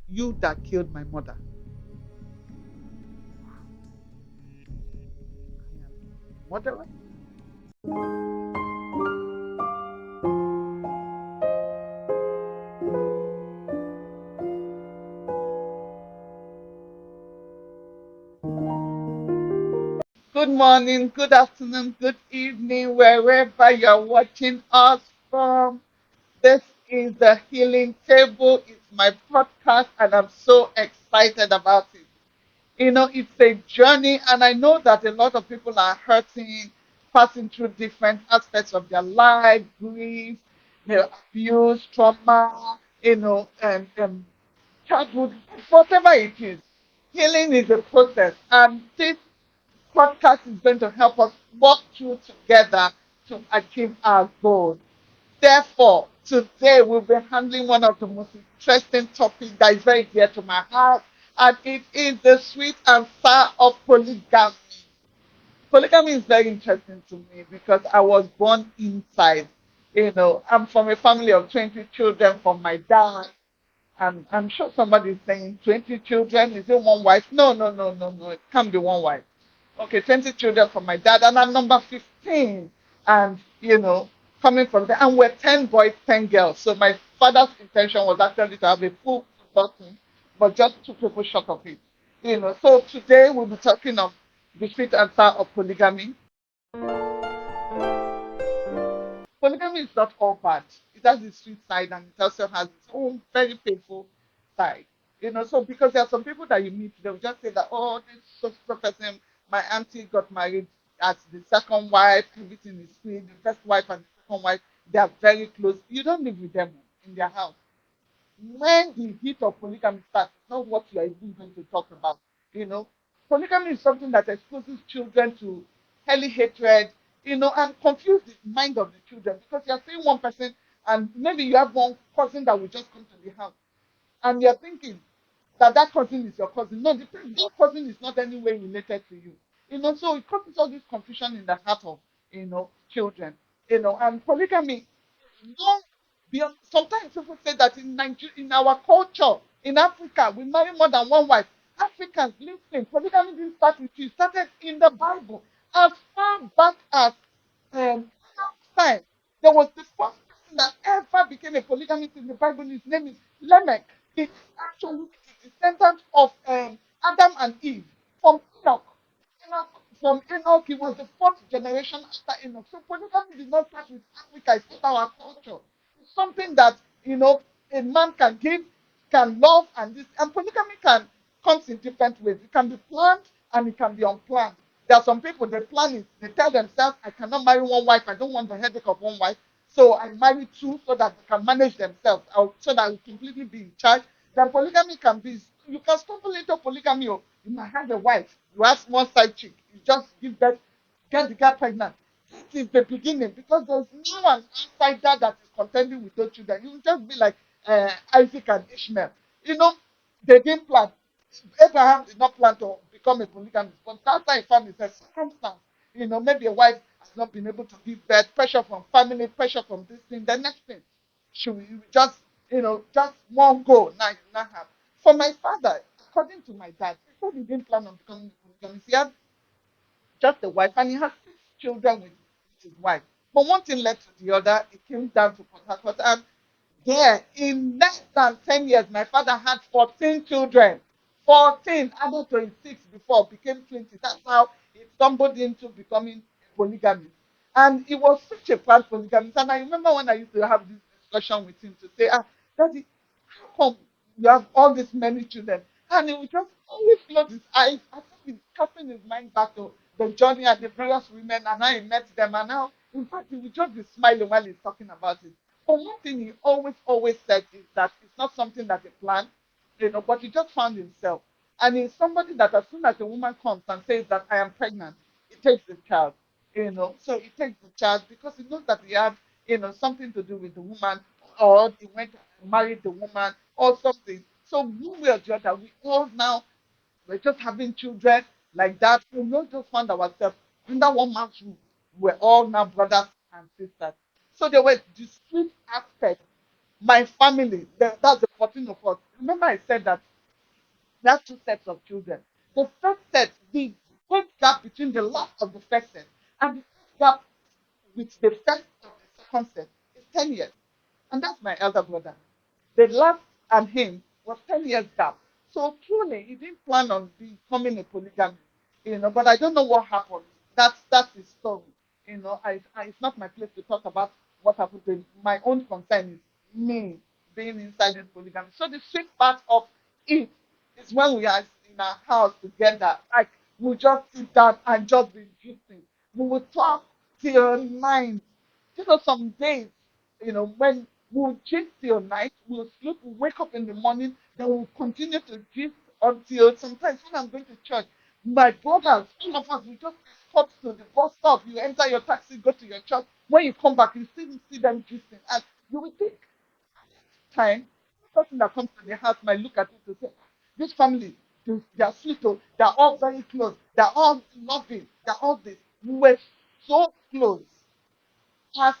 You that killed my mother. I am murderer. Good morning, good afternoon, good evening, wherever you're watching us from. This is the Healing Table. It's my podcast, and I'm so excited about it. It's a journey, and I know that a lot of people are hurting, passing through different aspects of their life, grief, abuse, trauma, and childhood, whatever it is. Healing is a process, and this podcast is going to help us walk through together to achieve our goals. Therefore, today we'll be handling one of the most interesting topics that is very dear to my heart, and it is the sweet and sour of polygamy. Polygamy is very interesting to me because I was born inside. I'm from a family of 20 children from my dad. And I'm sure somebody is saying 20 children, is it one wife? No, no, no, no, no. It can't be one wife. Okay, 20 children from my dad, and I'm number 15. And, coming from there, and we're 10 boys, 10 girls. So my father's intention was actually to have a full button, but just two people short of it. So today we'll be talking of the sweet answer of polygamy. Polygamy is not all bad. It has its sweet side, and it also has its own very painful side. So because there are some people that you meet, they'll just say that, oh, this so person, my auntie got married as the second wife, everything is sweet. The first wife and the second wife, they are very close. You don't live with them in their house. When the heat of polygamy starts, it's not what you are even going to talk about. You know, Polygamy is something that exposes children to heli hatred, and confuse the mind of the children because you're seeing one person and maybe you have one cousin that will just come to the house and you're thinking that that cousin is your cousin. No, that cousin is not any way related to you. So it causes all this confusion in the heart of children. And polygamy long beyond. Sometimes people say that in Nigeria, in our culture, in Africa, we marry more than one wife. Africans, listen, polygamy didn't start with you. It started in the Bible as far back as um, time. There was the first person that ever became a polygamist in the Bible. His name is Lamech. He's actually the descendant of Adam and Eve from Enoch. Enoch. From Enoch, he was the fourth generation after Enoch. So polygamy did not start with Africa, it's not our culture. It's something that a man can give, can love, and polygamy can comes in different ways. It can be planned and it can be unplanned. There are some people they plan it, they tell themselves, I cannot marry one wife, I don't want the headache of one wife. So I marry two so that they can manage themselves, or so that I will completely be in charge. Then polygamy can be, you can stumble into polygamy. Or you might have a wife, you ask one side chick, you just give birth, get the girl pregnant. This is the beginning because there's no one outsider that is contending with those children. You will just be like Isaac and Ishmael. You know, they didn't plan. Abraham did not plan to become a polygamist, but that's how he found himself. Circumstance. Maybe a wife has not been able to give birth, pressure from family, pressure from this thing, the next thing. Should we just, just one go, now have. For my father, according to my dad, he said he didn't plan on becoming a polygamist. He had just a wife, and he had 6 children with his wife. But one thing led to the other. It came down to Port Harcourt, and there, in less than 10 years, my father had 14 children. 14 added to his six before became 20. That's how he stumbled into becoming a polygamist. And he was such a proud polygamist. And I remember when I used to have this discussion with him to say, Daddy, how come you have all these many children? And he would just always close his eyes. I think he's casting his mind back to the journey and the various women and how he met them. And now, in fact, he would just be smiling while he's talking about it. But one thing he always said is that it's not something that he planned, but he just found himself. And he's somebody that as soon as a woman comes and says that I am pregnant, he takes the child, So he takes the child because he knows that he had, something to do with the woman, or he went and married the woman or something. So one way or the other, we all now we're just having children like that. We not just found ourselves under one man's roof. We're all now brothers and sisters. So there were discrete aspects. My family, that's the 14 of us. Remember, I said that there are two sets of children. The first set, the age gap between the last of the first set and the age gap with the first of the second set is 10 years. And that's my elder brother. The last and him was 10 years gap. So truly, he didn't plan on becoming a polygamy, but I don't know what happened. That's his story. It's not my place to talk about what happened to him. My own concern is me being inside this polygamy. So the sweet part of it is when we are in our house together, like we just sit down and just be gisting. We will talk till 9. Some days, when we'll gist till night, we'll sleep, we'll wake up in the morning, then we'll continue to gist until sometimes when I'm going to church, my brothers, all of us, we just stop to the bus stop. You enter your taxi, go to your church. When you come back, you still see them gisting. And you will think, time, the person that comes to the house might look at it to say, this family, they are sweet, oh, they're all very close, they're all loving, they're all this. We were so close. As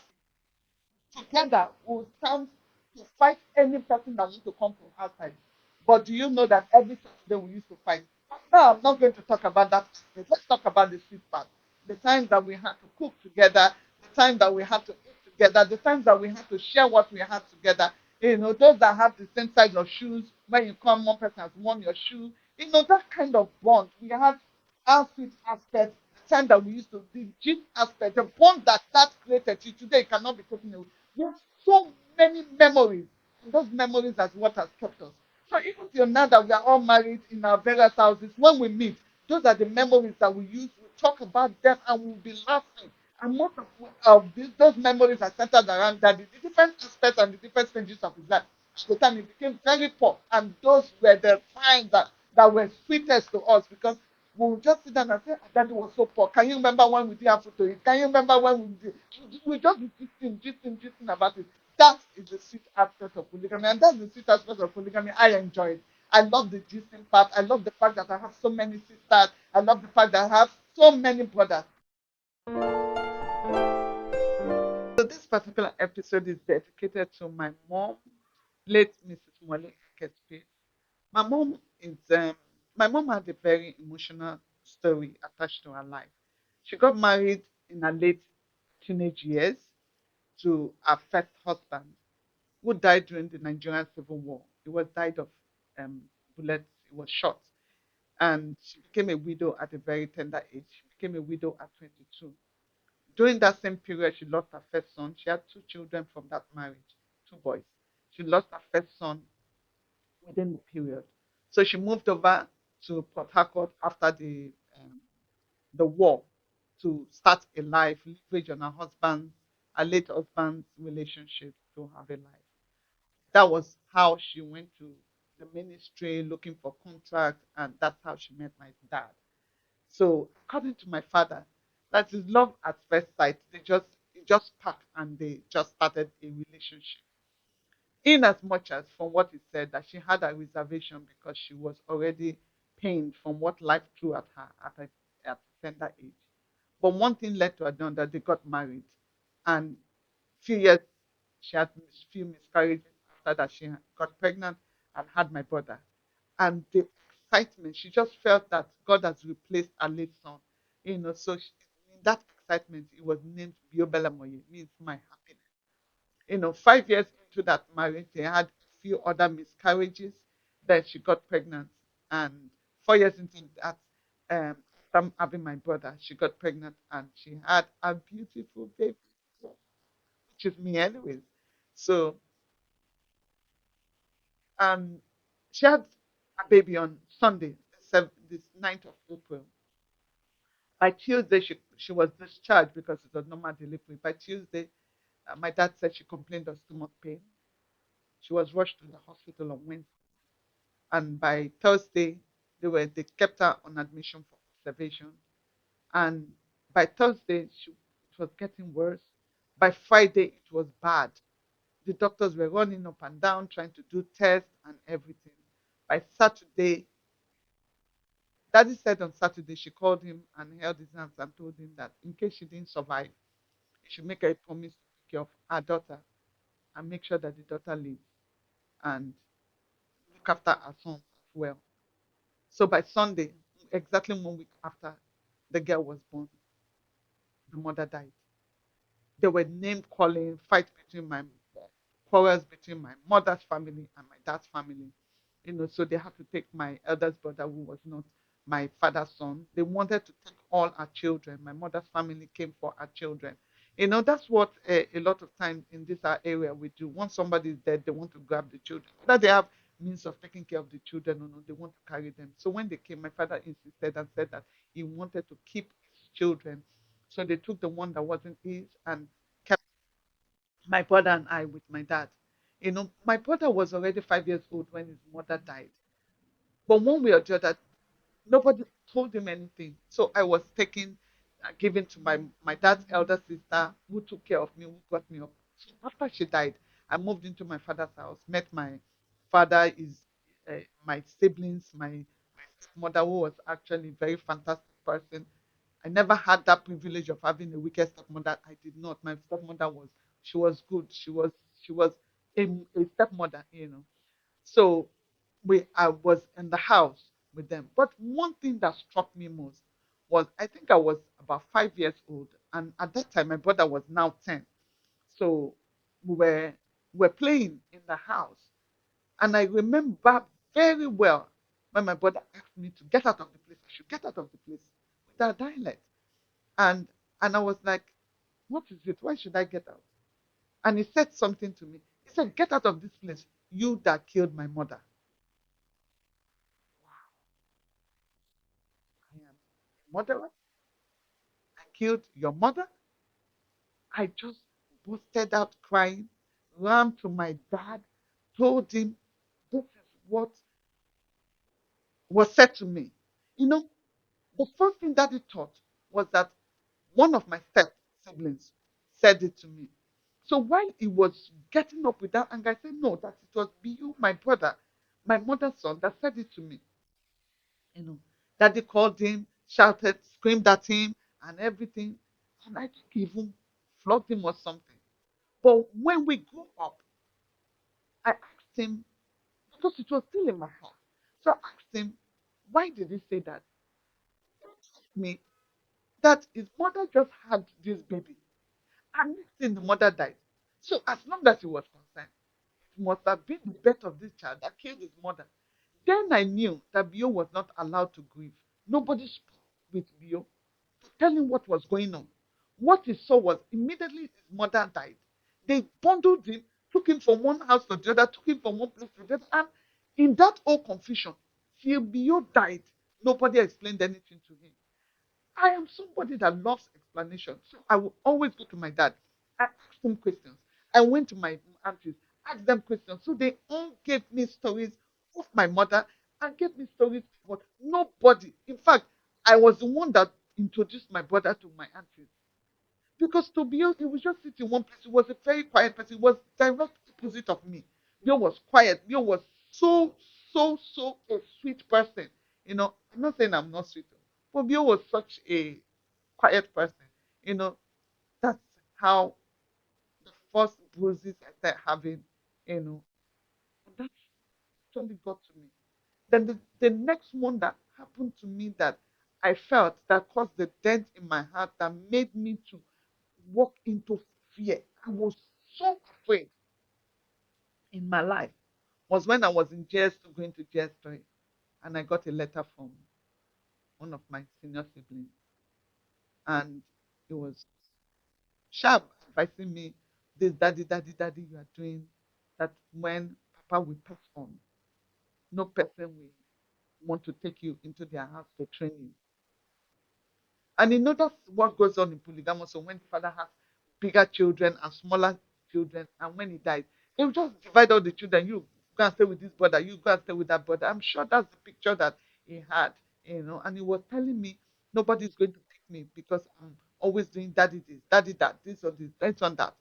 together will stand to fight any person that wants to come from outside. But do you know that every Saturday we used to fight? Now I'm not going to talk about that. Let's talk about the sweet part. The times that we had to cook together, the time that we had to eat together, the times that we had to share what we had together. Those that have the same size of shoes, when you come, one person has worn your shoe. That kind of bond. We have our sweet aspect, the time that we used to, the gist aspect, the bond that created you today cannot be taken away. There's so many memories, and those memories are what has kept us. So even till now that we are all married in our various houses, when we meet, those are the memories that we use. We talk about them and we'll be laughing. And most of those memories are centered around that, the different aspects and the different stages of his life. At the time, he became very poor, and those were the times that were sweetest to us because we would just sit down and say, "Ah, Daddy was so poor. Can you remember when we didn't have food to eat? Can you remember when we did?" We just be gisting about it. That is the sweet aspect of polygamy, and that's the sweet aspect of polygamy. I enjoy it. I love the gisting part. I love the fact that I have so many sisters. I love the fact that I have so many brothers. So this particular episode is dedicated to my mom, late Mrs. Wale Akespe. My mom is my mom had a very emotional story attached to her life. She got married in her late teenage years to her first husband, who died during the Nigerian Civil War. He was died of um, bullets. He was shot, and she became a widow at a very tender age. She became a widow at 22. During that same period, she lost her first son. She had two children from that marriage, two boys. She lost her first son within the period. So she moved over to Port Harcourt after the war to start a life, leverage on her late husband's relationship to have a life. That was how she went to the ministry looking for contract, and that's how she met my dad. So according to my father, that is love at first sight. They just sparked and they just started a relationship. In as much as from what he said that she had a reservation because she was already pained from what life threw at her at a tender age. But one thing led to another. They got married, and few years she had few miscarriages. After that, she got pregnant and had my brother. And the excitement, she just felt that God has replaced her late son. So in that excitement, it was named Biobela Moye, means my happiness. 5 years into that marriage, they had a few other miscarriages. Then she got pregnant, and 4 years into that, after having my brother, she got pregnant and she had a beautiful baby, which is me, anyways. So, um, she had a baby on Sunday, this 9th of April. By Tuesday, she was discharged because it was normal delivery. By Tuesday, my dad said she complained of stomach pain. She was rushed to the hospital on Wednesday, and by Thursday, they kept her on admission for observation. And by Thursday, it was getting worse. By Friday, it was bad. The doctors were running up and down trying to do tests and everything. By Saturday, Daddy said on Saturday she called him and held his hands and told him that in case she didn't survive, he should make her a promise to take care of her daughter and make sure that the daughter lives. And look after our sons as well. So by Sunday, exactly 1 week after the girl was born, the mother died. There were name calling, fights between my quarrels between my mother's family and my dad's family. So they had to take my eldest brother, who was not my father's son. They wanted to take all our children. My mother's family came for our children. That's what a lot of times in this our area we do. Once somebody is dead, they want to grab the children. Whether they have means of taking care of the children or not, they want to carry them. So when they came, my father insisted and said that he wanted to keep his children. So they took the one that wasn't his and kept my brother and I with my dad. My brother was already 5 years old when his mother died. But one way or the other, nobody told him anything. So I was taken, given to my dad's elder sister, who took care of me, who got me up. So after she died, I moved into my father's house, met my father, my siblings, my stepmother, who was actually a very fantastic person. I never had that privilege of having a wicked stepmother. I did not. My stepmother she was good. She was a stepmother. So I was in the house with them. But one thing that struck me most was I think I was about 5 years old, and at that time my brother was now 10. So we were playing in the house, and I remember very well when my brother asked me to get out of the place. I should get out of the place with that dialect. And I was like, what is it? Why should I get out? And he said something to me. He said, get out of this place, you that killed my mother. I am a murderer. I killed your mother. I just busted out crying, ran to my dad, told him this is what was said to me. You know, the first thing that he thought was that one of my step siblings said it to me. So while he was getting up with that anger, I said, no, that it was you, my brother, my mother's son, that said it to me. You know, that they called him, shouted, screamed at him, and everything. And I think he even flogged him or something. But when we grew up, I asked him, because it was still in my heart. So I asked him, why did he say that? He told me that his mother just had this baby. And next thing, the mother died. So as long as he was concerned, it must have been the birth of this child that killed his mother. Then I knew that Bio was not allowed to grieve. Nobody spoke with Bio to tell him what was going on. What he saw was immediately his mother died. They bundled him, took him from one house to the other, took him from one place to the other. And in that whole confusion, till Bio died, nobody explained anything to him. I am somebody that loves explanation. So I will always go to my dad. I asked him questions. I went to my aunties, asked them questions. So they all gave me stories of my mother and gave me stories, but nobody. In fact, I was the one that introduced my brother to my aunties. Because to be honest, he was just sitting in one place. He was a very quiet person. He was direct opposite of me. Bio was quiet. Bio was so, so a sweet person. I'm not saying I'm not sweet, but Bio was such a quiet person. You know, that's how the first bruises I started having, you know, that actually got to me. Then the next one that happened to me that I felt that caused the dent in my heart that made me to walk into fear. I was so afraid in my life was when I was in JS2 going to JS3 and I got a letter from one of my senior siblings and it was sharp advising me this daddy you are doing that when Papa will pass on, no person will want to take you into their house to train you. And that's what goes on in polygamous. So when the father has bigger children and smaller children, and when he dies, they will just divide all the children. You go and stay with this brother, you go and stay with that brother. I'm sure that's the picture that he had. And he was telling me nobody's going to pick me because I'm always doing daddy this, daddy that, this or this, that on that.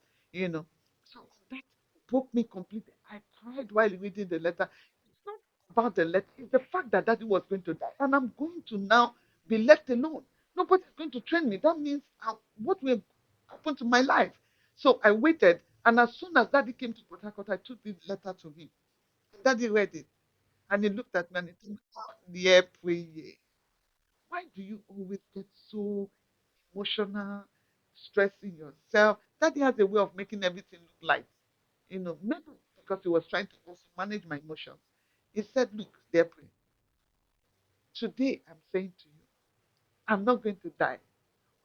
So that broke me completely. I cried while reading the letter. It's not about the letter, it's the fact that daddy was going to die. And I'm going to now be left alone. Nobody's going to train me. That means what will happen to my life? So I waited, and as soon as Daddy came to Port Harcourt, I took the letter to him. Daddy read it. And he looked at me and he told me, "Oh, yeah, Priye, why do you always get so emotional, stressing yourself?" Daddy has a way of making everything look light. Maybe because he was trying to also manage my emotions. He said, "Look, dear Priye, today I'm saying to you, I'm not going to die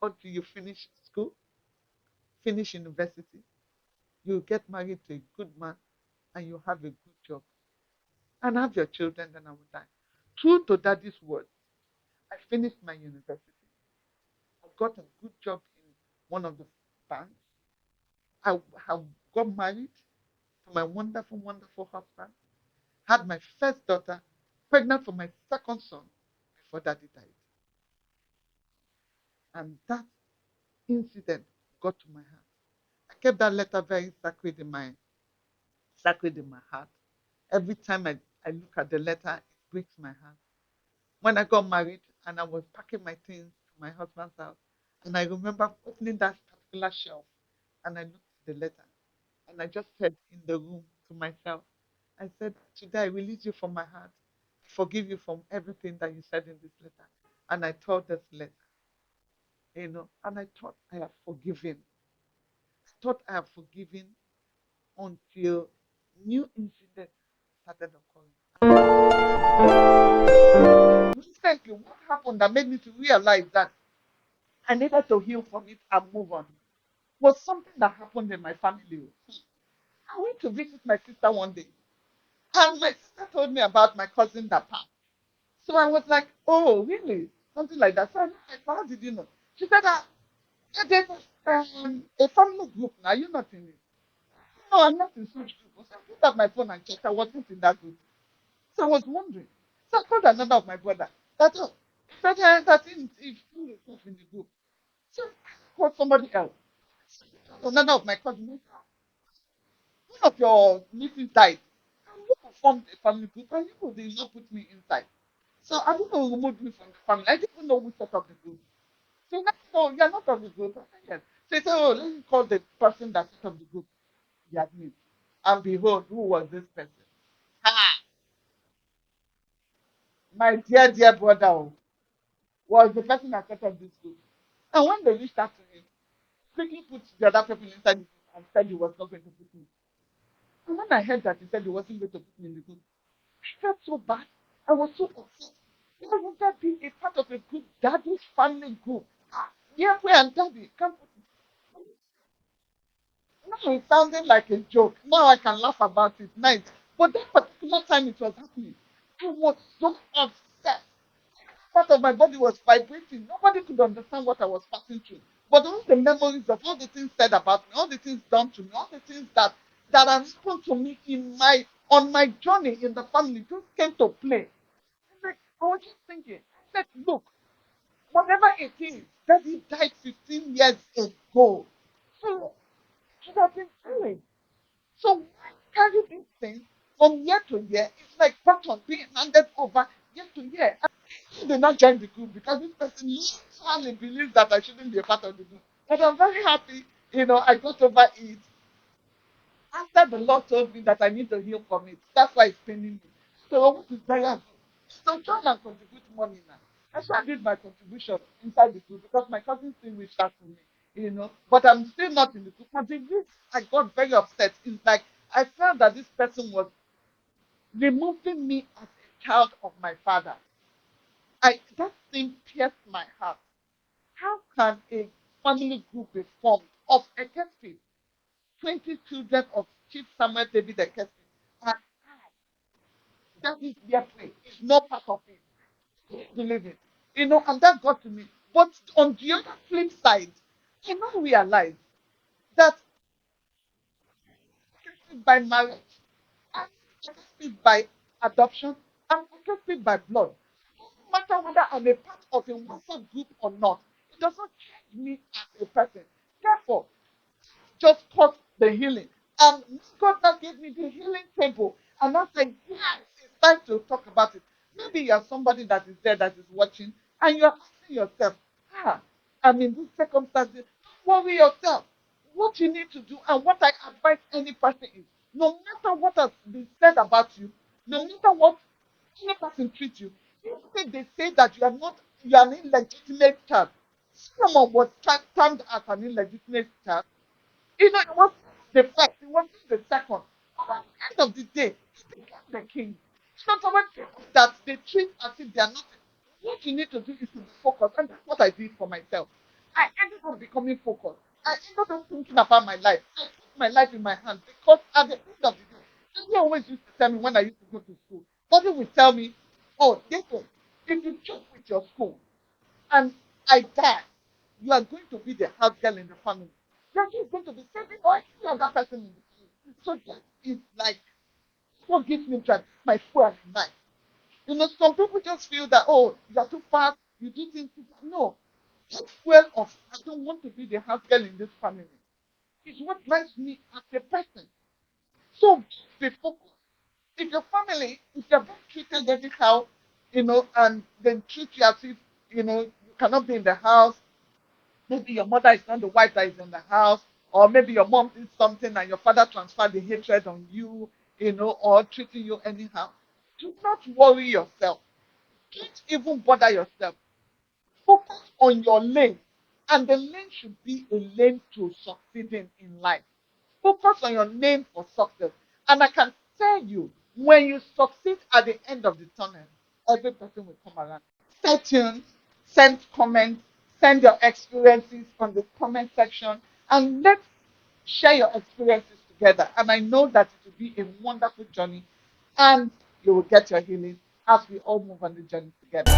until you finish school, finish university, you get married to a good man, and you have a good job, and have your children, then I will die." True to daddy's words, I finished my university. I got a good job in one of the banks. I have got married to my wonderful, wonderful husband, had my first daughter, pregnant for my second son before daddy died. And that incident got to my heart. I kept that letter very sacred in my heart. Every time I look at the letter, it breaks my heart. When I got married and I was packing my things to my husband's house, and I remember opening that particular shelf and I looked at the letter and I just said in the room to myself, I said, "Today I release you from my heart. I forgive you from everything that you said in this letter." And I tore this letter, and I thought I have forgiven. I thought I have forgiven until new incidents started occurring. Recently, what happened that made me to realize that I needed to heal from it and move on was something that happened in my family. I went to visit my sister one day, and my sister told me about my cousin that passed. So I was like, "Oh, really?" Something like that. So I asked, "How did you know?" She said, "Yeah, there's a family group now. You're not in it." "No, I'm not in such group." So I picked up my phone and checked. I wasn't in that group. So I was wondering. So I called another of my brother. That, oh, that, that if you yourself in the group. So I called somebody else. Another of my cousins. One of your nieces died. And you formed a family group and you did not put me inside. So I don't know who removed me from the family. I didn't even know who set up the group. So now, no, you're not of the group. I said, yes. So he said, "Oh, let me call the person that set up the group, the admin." And behold, who was this person? Ah, my dear, dear brother, was the person that set up this group. And when they reached out to him, quickly put the other people inside the group and said he was not going to put me. And when I heard that he said he wasn't going to put me in the group, I felt so bad. I was so upset. Why would that be a part of a group, daddy's family group? Yeah, where and daddy can't put me. Now it's sounding like a joke. Now I can laugh about it nice. But that particular time it was happening, I was so upset. Part of my body was vibrating. Nobody could understand what I was passing through. But all the memories of all the things said about me, all the things done to me, all the things that have happened to me on my journey in the family just came to play. Like, I was just thinking, I said, look, whatever it is, that he died 15 years ago. So should have been doing. So why carry these things from year to year? It's like baton being handed over year to year. I did not join the group because this person literally believes that I shouldn't be a part of the group. But I'm very happy, I got over it after the Lord told me that I need to heal from it. That's why it's paining me. So what is very good? So join and contribute money now. I I did my contribution inside the group because my cousin still reached out to me. But I'm still not in the group. But the reason I got very upset is like I felt that this person was removing me as a child of my father. That thing pierced my heart. How can a family group be formed of Ekespi, 20 children of Chief Samuel David Ekespi, and that is their play? It's not part of it. Believe it. And that got to me. But on the other flip side, I now realize that Ekespi by marriage, and Ekespi by adoption, and Ekespi by blood, no matter whether I'm a part of a WhatsApp group or not, it does not change me as a person. Therefore, just taught the healing. And God now gave me the healing table. And I said, yes, it's time to talk about it. Maybe you are somebody that is there that is watching and you're asking yourself, I'm in this circumstance. Don't worry yourself. What you need to do and what I advise any person is no matter what has been said about you, no matter what any person treats you, instead they say that you are an illegitimate child. Solomon was termed as an illegitimate child. It was the first, it wasn't the second. But at the end of the day, he became the king. It's not someone that they treat as if they are nothing. What you need to do is to be focused, and that's what I did for myself. I ended up becoming focused. I ended up thinking about my life. I put my life in my hands because at the end of the day, Daddy always used to tell me when I used to go to school. Daddy would tell me, "Oh, Jacob, if you joke with your school, and I die, you are going to be the house girl in the family. You're just going to be saving or any other person in the family." So that is like what gives me drive, my fuel in life. Some people just feel that, oh, you're too fast, you do things too fast. No. That fuel of I don't want to be the house girl in this family is what drives me as a person. So be focused. If your family, if you're being treated anyhow, and then treat you as if, you cannot be in the house. Maybe your mother is not the wife that is in the house, or maybe your mom did something and your father transferred the hatred on you, or treating you anyhow. Do not worry yourself. Don't even bother yourself. Focus on your lane. And the lane should be a lane to succeeding in life. Focus on your lane for success. And I can tell you, when you succeed at the end of the tunnel, every person will come around. Stay tuned, send comments, send your experiences on the comment section, and let's share your experiences together. And I know that it will be a wonderful journey, and you will get your healing as we all move on the journey together.